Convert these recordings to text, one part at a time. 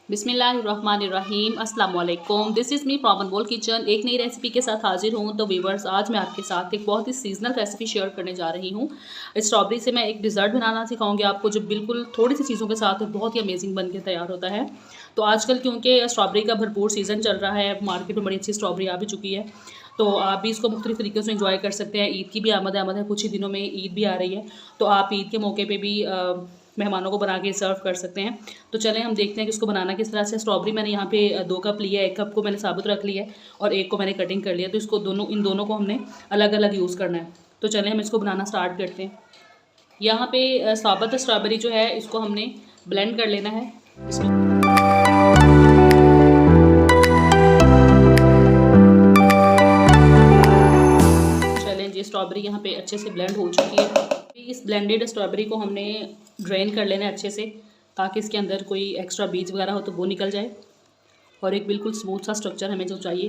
बिस्मिल्लाहिर्रहमानिर्रहीम अस्सलाम वालेकुम। This is me from Anmol kitchen. एक नई रेसिपी के साथ हाजिर हूँ। तो व्यूवर्स, आज मैं आपके साथ एक बहुत ही सीजनल रेसिपी शेयर करने जा रही हूँ। स्ट्रॉबेरी से मैं एक डिज़र्ट बनाना सिखाऊंगी आपको, जो बिल्कुल थोड़ी सी चीज़ों के साथ बहुत ही अमेजिंग बन के तैयार होता है। तो आजकल क्योंकि स्ट्रॉबेरी का भरपूर सीज़न चल रहा है, मार्केट में बड़ी अच्छी स्ट्रॉबेरी आ भी चुकी है, तो आप भी इसको मुख्तलिफ तरीक़ों से इंजॉय कर सकते हैं। ईद की भी आमद है, कुछ ही दिनों में ईद भी आ रही है, तो आप ईद के मौके पे भी मेहमानों को बना के सर्व कर सकते हैं। तो चलें हम देखते हैं कि इसको बनाना किस तरह से। स्ट्रॉबेरी मैंने यहाँ पे 2 कप लिया है, 1 कप को मैंने साबुत रख लिया है और 1 को मैंने कटिंग कर लिया। तो इसको इन दोनों को हमने अलग अलग यूज़ करना है। तो चलें हम इसको बनाना स्टार्ट करते हैं। यहाँ पे साबुत स्ट्रॉबेरी जो है इसको हमने ब्लेंड कर लेना है। इसमें स्ट्रॉबेरी यहाँ पे अच्छे से ब्लेंड हो चुकी है। इस ब्लेंडेड स्ट्रॉबेरी को हमने ड्रेन कर लेना है अच्छे से, ताकि इसके अंदर कोई एक्स्ट्रा बीज वगैरह हो तो वो निकल जाए और एक बिल्कुल स्मूथ सा स्ट्रक्चर हमें जो चाहिए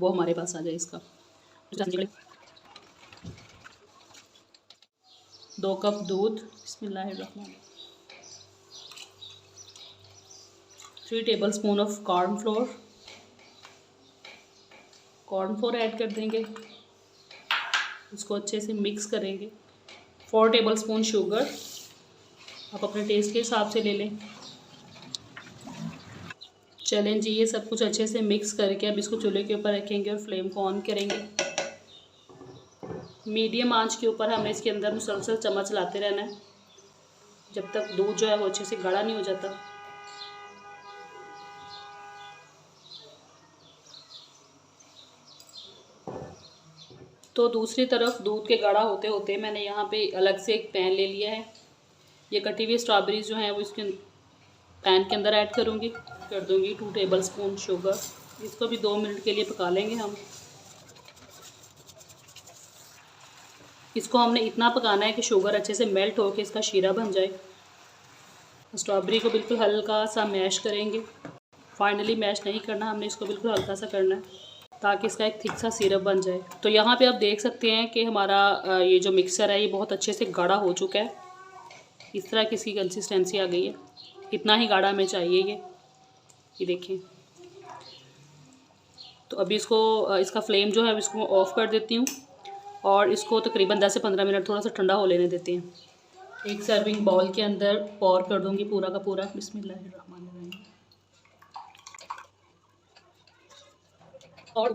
वो हमारे पास आ जाए। इसका 2 कप दूध, बिस्मिल्लाहिर्रहमान, 3 टेबलस्पून ऑफ कॉर्नफ्लोर ऐड कर देंगे। इसको अच्छे से मिक्स करेंगे। 4 टेबलस्पून शुगर, आप अपने टेस्ट के हिसाब से ले लें। चलें जी, ये सब कुछ अच्छे से मिक्स करके अब इसको चूल्हे के ऊपर रखेंगे और फ्लेम को ऑन करेंगे। मीडियम आंच के ऊपर हमें इसके अंदर मुसलसल चम्मच लाते रहना है जब तक दूध जो है वो अच्छे से गाढ़ा नहीं हो जाता। तो दूसरी तरफ दूध के गाढ़ा होते होते मैंने यहाँ पे अलग से एक पैन ले लिया है। ये कटी हुई स्ट्रॉबेरीज जो हैं वो इसके पैन के अंदर ऐड करूँगी। कर दूँगी 2 टेबलस्पून शुगर। इसको भी 2 मिनट के लिए पका लेंगे हम। इसको हमने इतना पकाना है कि शुगर अच्छे से मेल्ट हो के इसका शीरा बन जाए। स्ट्रॉबेरी को बिल्कुल हल्का सा मैश करेंगे। फाइनली मैश नहीं करना, हमने इसको बिल्कुल हल्का सा करना है ताकि इसका एक थिक सा सिरप बन जाए। तो यहाँ पे आप देख सकते हैं कि हमारा ये जो मिक्सर है ये बहुत अच्छे से गाढ़ा हो चुका है। इस तरह की इसकी कंसिस्टेंसी आ गई है। इतना ही गाढ़ा हमें चाहिए ये देखें। तो अभी इसका फ्लेम जो है इसको ऑफ़ कर देती हूँ और इसको तकरीबन 10 से 15 मिनट थोड़ा सा ठंडा हो लेने देते हैं। एक सर्विंग बाउल के अंदर पॉर कर दूँगी पूरा का पूरा। बिस्मिल्लाहिर्रहमानिर्रहीम। और